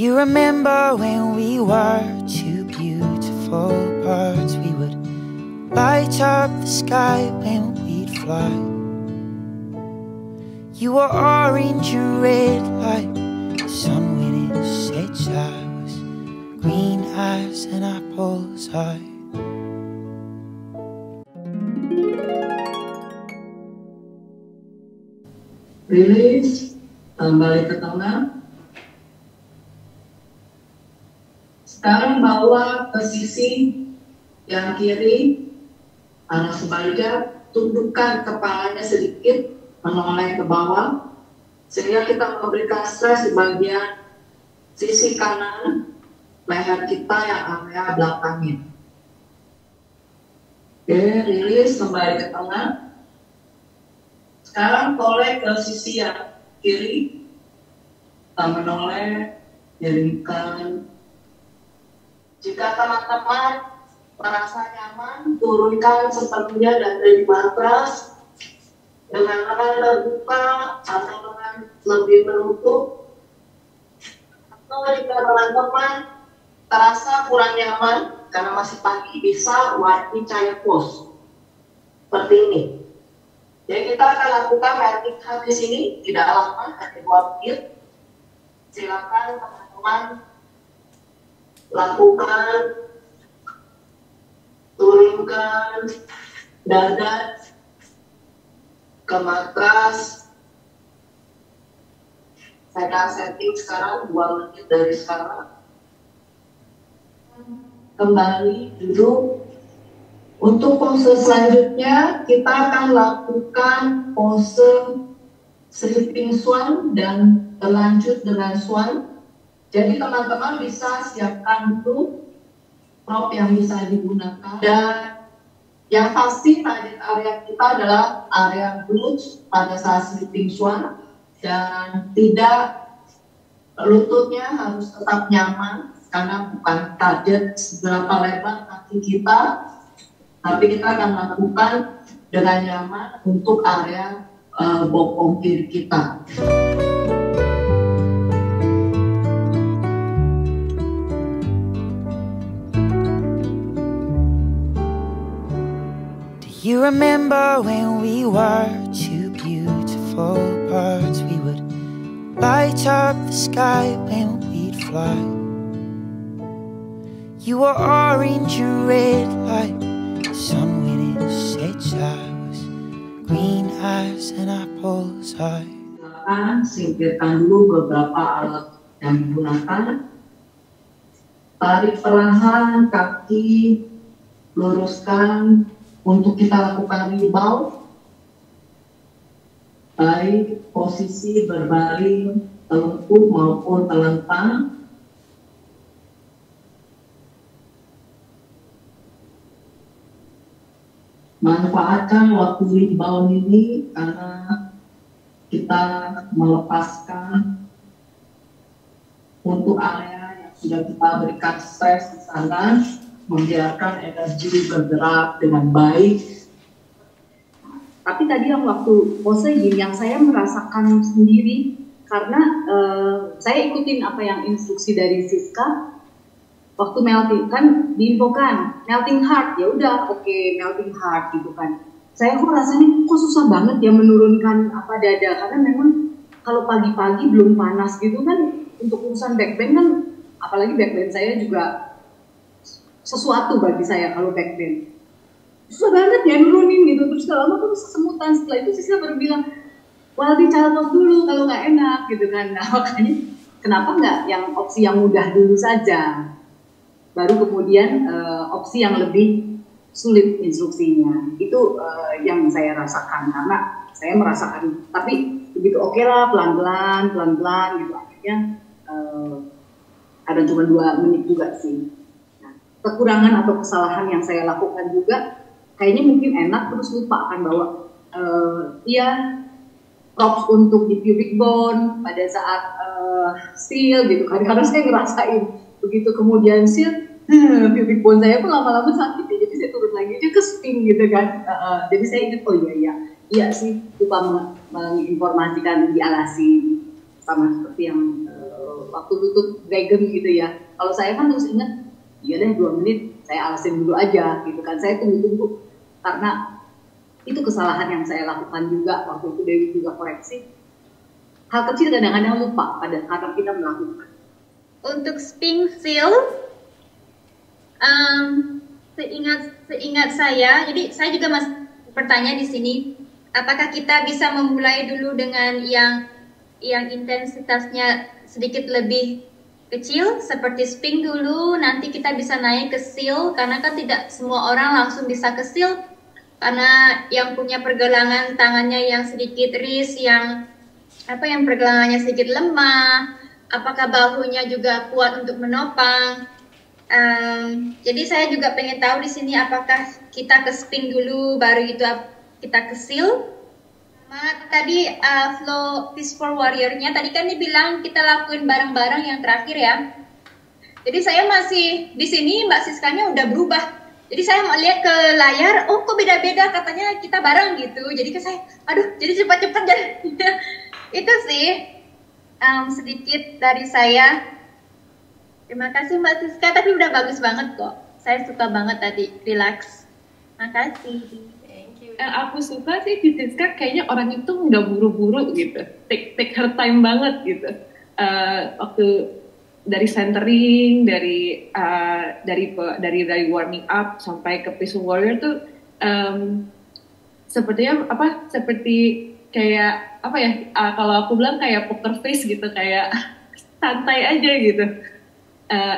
you remember when we were two beautiful birds? We would light up the sky when we'd fly. You were orange and red like the sun when it sets. I was green as an apple's eye. Rilis, kembali ke tengah. Sekarang bawa ke sisi yang kiri, arah sebaliknya, tundukkan kepalanya sedikit, menoleh ke bawah, sehingga kita memberikan stres di bagian sisi kanan leher kita yang area belakangnya. Oke, rilis, kembali ke tengah. Sekarang toleh ke sisi yang kiri, kita menoleh, miringkan. Jika teman-teman merasa nyaman, turunkan sepenuhnya dari matras dengan lengan terbuka atau lengan lebih menutup. Atau jika teman-teman terasa kurang nyaman karena masih pagi, bisa warni cahaya pose seperti ini. Jadi kita akan lakukan melting heart di sini, tidak lama, hanya 2 menit. Silakan teman-teman lakukan, turunkan dada ke matras. Saya akan setting sekarang 2 menit dari sekarang. Kembali duduk. Untuk pose selanjutnya, kita akan lakukan pose sleeping swan dan berlanjut dengan swan. Jadi teman-teman bisa siapkan dulu prop yang bisa digunakan. Dan yang pasti target area kita adalah area glutes pada saat sleeping swan. Dan tidak, lututnya harus tetap nyaman, karena bukan target seberapa lebar kaki kita, tapi kita akan lakukan dengan nyaman untuk area bokong kiri kita. Do you remember when we were two beautiful birds? We would light up the sky when we'd fly. You were orange and red like sun when it sets. I was green as an apple's eye. Silakan singkirkan dulu beberapa alat yang digunakan. Tarik perlahan kaki, luruskan untuk kita lakukan rebound. Baik posisi berbaring, telungkup maupun telentang. Manfaatkan waktu rebound ini karena kita melepaskan untuk area yang sudah kita berikan stres di sana, membiarkan energi bergerak dengan baik. Tapi tadi yang waktu pose gini, yang saya merasakan sendiri karena saya ikutin apa yang instruksi dari Siska. Waktu melting kan diinfokan melting heart, ya udah oke, melting heart gitu kan. Saya kok rasanya kok susah banget ya menurunkan apa dada, karena memang kalau pagi-pagi belum panas gitu kan, untuk urusan backbend kan, apalagi backbend saya juga sesuatu bagi saya kalau backbend. Susah banget ya nurunin gitu, terus kalau lama tuh sesemutan. Setelah itu Siska baru bilang, well di child pose dulu kalau nggak enak gitu kan. Nah makanya kenapa nggak yang opsi yang mudah dulu saja, baru kemudian opsi yang lebih sulit instruksinya. Itu yang saya rasakan, karena saya merasakan, tapi begitu oke lah, pelan-pelan gitu. Akhirnya ada cuma 2 menit juga sih. Nah, kekurangan atau kesalahan yang saya lakukan juga, kayaknya mungkin enak terus lupa akan bawa props untuk di pubic bone pada saat seal gitu kan. Karena saya ngerasain begitu kemudian seal, pubic bone saya pun lama-lama sakit ya, jadi saya turun lagi aja ke spin gitu kan. Jadi saya ingat, oh iya sih, lupa menginformasikan di alasi, sama seperti yang waktu lutut dragon gitu ya. Kalau saya kan terus ingat, iya deh 2 menit saya alasin dulu aja gitu kan. Saya tunggu-tunggu karena itu kesalahan yang saya lakukan juga waktu itu. Dewi juga koreksi. Hal kecil kadang-kadang lupa pada saat kita melakukan. Untuk spin seal, seingat saya, jadi saya juga masih bertanya di sini, apakah kita bisa memulai dulu dengan yang intensitasnya sedikit lebih kecil, seperti spin dulu, nanti kita bisa naik ke seal, karena kan tidak semua orang langsung bisa ke seal, karena yang punya pergelangan tangannya yang sedikit wrist, yang pergelangannya sedikit lemah, apakah bahunya juga kuat untuk menopang. Jadi saya juga pengen tahu di sini apakah kita ke spin dulu baru itu kita ke seal. Tadi flow peaceful warrior-nya tadi kan dibilang kita lakuin bareng-bareng yang terakhir ya. Jadi saya masih di sini, Mbak Siskanya udah berubah. Jadi saya mau lihat ke layar, oh kok beda-beda, katanya kita bareng gitu. Jadi ke saya, aduh jadi cepat-cepat jadi. Itu sih sedikit dari saya. Terima kasih Mbak Siska, tapi udah bagus banget kok. Saya suka banget tadi, relax. Makasih. Thank you. Aku suka sih di Siska kayaknya orang itu nggak buru-buru gitu, take her time banget gitu. Waktu dari centering, dari warming up sampai ke peaceful warrior tuh sepertinya seperti kayak kalau aku bilang kayak poker face gitu, kayak santai aja gitu.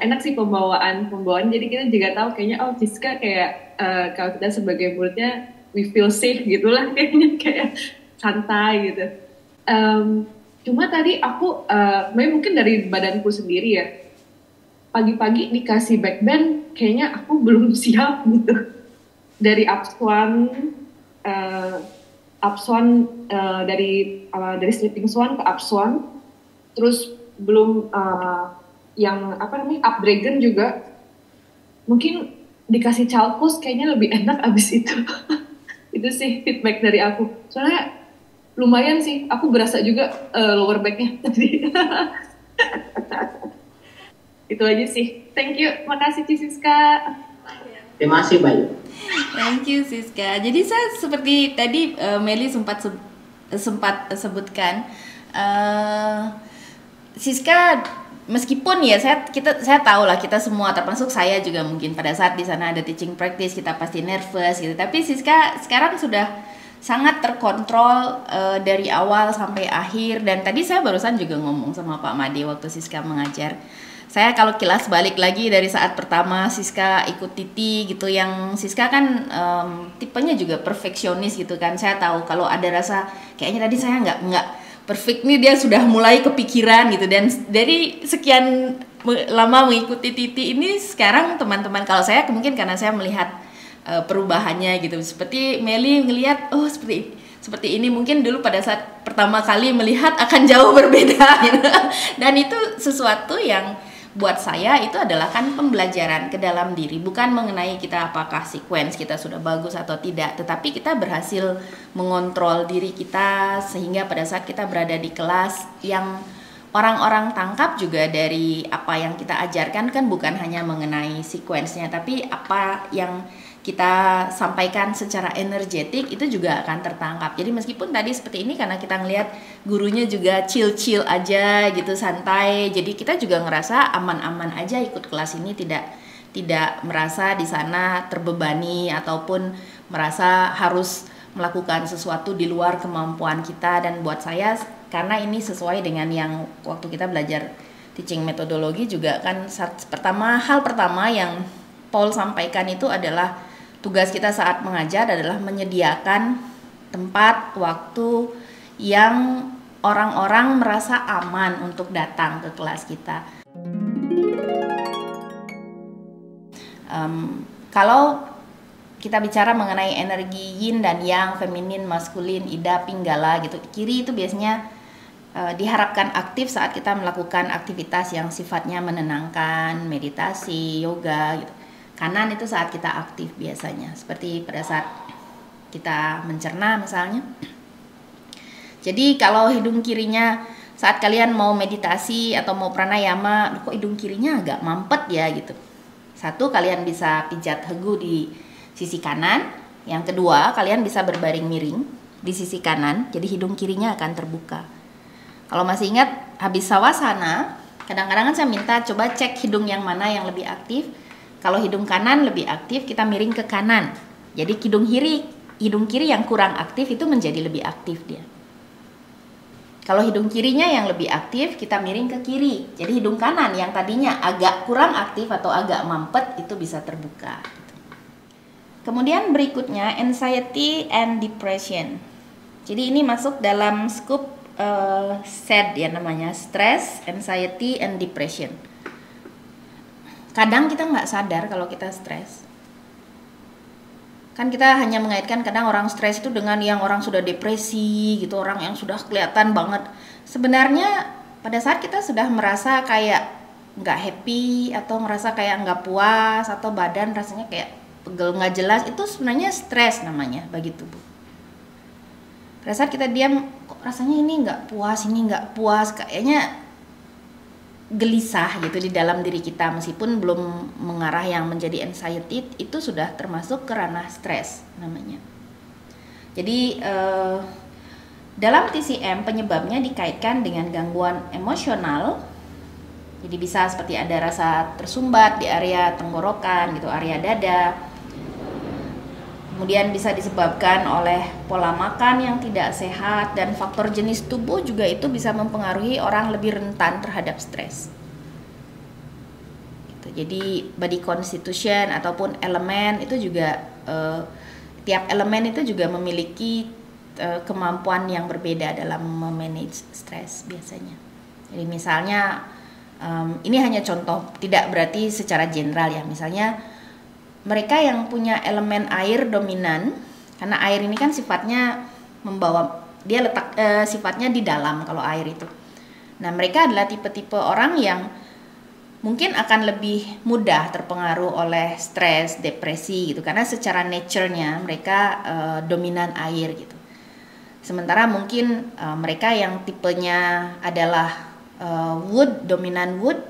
Enak sih pembawaan, jadi kita juga tahu kayaknya Siska kayak kalau kita sebagai muridnya we feel safe gitulah, kayaknya kayak santai gitu. Cuma tadi aku mungkin dari badanku sendiri ya, pagi-pagi dikasih backbend kayaknya aku belum siap gitu. Dari upswan dari sleeping swan ke upswan, terus belum yang up dragon juga. Mungkin dikasih child pose kayaknya lebih enak abis itu. Itu sih feedback dari aku. Soalnya lumayan sih, aku berasa juga lower back-nya tadi. Itu aja sih. Thank you, makasih Siska. Terima kasih Bayu. Thank you Siska. Jadi saya seperti tadi Meli sempat sebutkan, Siska meskipun ya saya tahu lah, kita semua termasuk saya juga mungkin pada saat di sana ada teaching practice kita pasti nervous gitu. Tapi Siska sekarang sudah sangat terkontrol dari awal sampai akhir. Dan tadi saya barusan juga ngomong sama Pak Made waktu Siska mengajar. Saya kalau kilas balik lagi dari saat pertama Siska ikut Titi gitu, yang Siska kan tipenya juga perfeksionis gitu kan. Saya tahu kalau ada rasa kayaknya tadi saya nggak perfect nih, dia sudah mulai kepikiran gitu. Dan dari sekian lama mengikuti Titi ini, sekarang teman-teman, kalau saya mungkin karena saya melihat perubahannya gitu, seperti Meli ngelihat seperti ini, mungkin dulu pada saat pertama kali melihat akan jauh berbeda gitu. Dan itu sesuatu yang buat saya itu adalah kan pembelajaran ke dalam diri, bukan mengenai kita apakah sequence kita sudah bagus atau tidak, tetapi kita berhasil mengontrol diri kita sehingga pada saat kita berada di kelas yang orang-orang tangkap juga dari apa yang kita ajarkan kan bukan hanya mengenai sequence-nya, tapi apa yang kita sampaikan secara energetik itu juga akan tertangkap. Jadi meskipun tadi seperti ini karena kita ngelihat gurunya juga chill aja gitu, santai, jadi kita juga ngerasa aman-aman aja ikut kelas ini, tidak merasa di sana terbebani ataupun merasa harus melakukan sesuatu di luar kemampuan kita. Dan buat saya karena ini sesuai dengan yang waktu kita belajar teaching metodologi juga kan, hal pertama yang Paul sampaikan itu adalah tugas kita saat mengajar adalah menyediakan tempat, waktu yang orang-orang merasa aman untuk datang ke kelas kita. Kalau kita bicara mengenai energi yin dan yang, feminin, maskulin, ida, pinggala gitu, kiri itu biasanya diharapkan aktif saat kita melakukan aktivitas yang sifatnya menenangkan, meditasi, yoga gitu. Kanan itu saat kita aktif biasanya, seperti pada saat kita mencerna misalnya. Jadi kalau hidung kirinya saat kalian mau meditasi atau mau pranayama, kok hidung kirinya agak mampet ya gitu. Satu, kalian bisa pijat hegu di sisi kanan. Yang kedua, kalian bisa berbaring miring di sisi kanan, jadi hidung kirinya akan terbuka. Kalau masih ingat, habis sawasana, kadang-kadang kan saya minta coba cek hidung yang mana yang lebih aktif. Kalau hidung kanan lebih aktif, kita miring ke kanan. Jadi hidung kiri yang kurang aktif itu menjadi lebih aktif dia. Kalau hidung kirinya yang lebih aktif, kita miring ke kiri. Jadi hidung kanan yang tadinya agak kurang aktif atau agak mampet itu bisa terbuka. Kemudian berikutnya anxiety and depression. Jadi ini masuk dalam scope SAD ya namanya, stress, anxiety and depression. Kadang kita nggak sadar kalau kita stres. Kan kita hanya mengaitkan kadang orang stres itu dengan yang orang sudah depresi gitu, orang yang sudah kelihatan banget. Sebenarnya pada saat kita sudah merasa kayak nggak happy atau merasa kayak nggak puas atau badan rasanya kayak pegel nggak jelas, itu sebenarnya stres namanya bagi tubuh. Pada saat kita diam, kok rasanya ini nggak puas, kayaknya gelisah gitu di dalam diri kita meskipun belum mengarah yang menjadi anxiety, itu sudah termasuk ke ranah stres namanya. Jadi dalam TCM penyebabnya dikaitkan dengan gangguan emosional. Jadi bisa seperti ada rasa tersumbat di area tenggorokan gitu, area dada. Kemudian bisa disebabkan oleh pola makan yang tidak sehat, dan faktor jenis tubuh juga itu bisa mempengaruhi orang lebih rentan terhadap stres. Gitu. Jadi body constitution ataupun elemen itu juga tiap elemen itu juga memiliki kemampuan yang berbeda dalam memanage stres biasanya. Jadi misalnya ini hanya contoh, tidak berarti secara general ya. Misalnya mereka yang punya elemen air dominan, karena air ini kan sifatnya membawa, dia letak sifatnya di dalam kalau air itu. Nah, mereka adalah tipe-tipe orang yang mungkin akan lebih mudah terpengaruh oleh stres, depresi gitu, karena secara nature-nya mereka dominan air gitu. Sementara mungkin mereka yang tipenya adalah wood, dominan wood,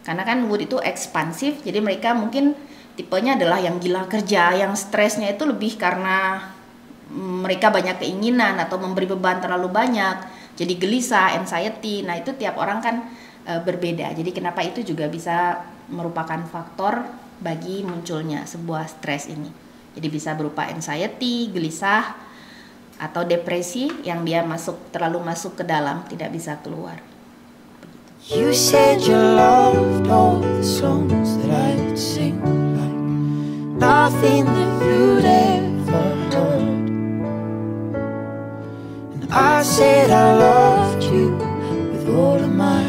karena kan wood itu ekspansif, jadi mereka mungkin tipenya adalah yang gila kerja, yang stresnya itu lebih karena mereka banyak keinginan atau memberi beban terlalu banyak, jadi gelisah, anxiety. Nah itu tiap orang kan berbeda. Jadi kenapa itu juga bisa merupakan faktor bagi munculnya sebuah stres ini. Jadi bisa berupa anxiety, gelisah, atau depresi yang dia terlalu masuk ke dalam, tidak bisa keluar. You said you loved all the songs that I'd sing, like nothing that you'd ever heard. And I said I loved you with all of my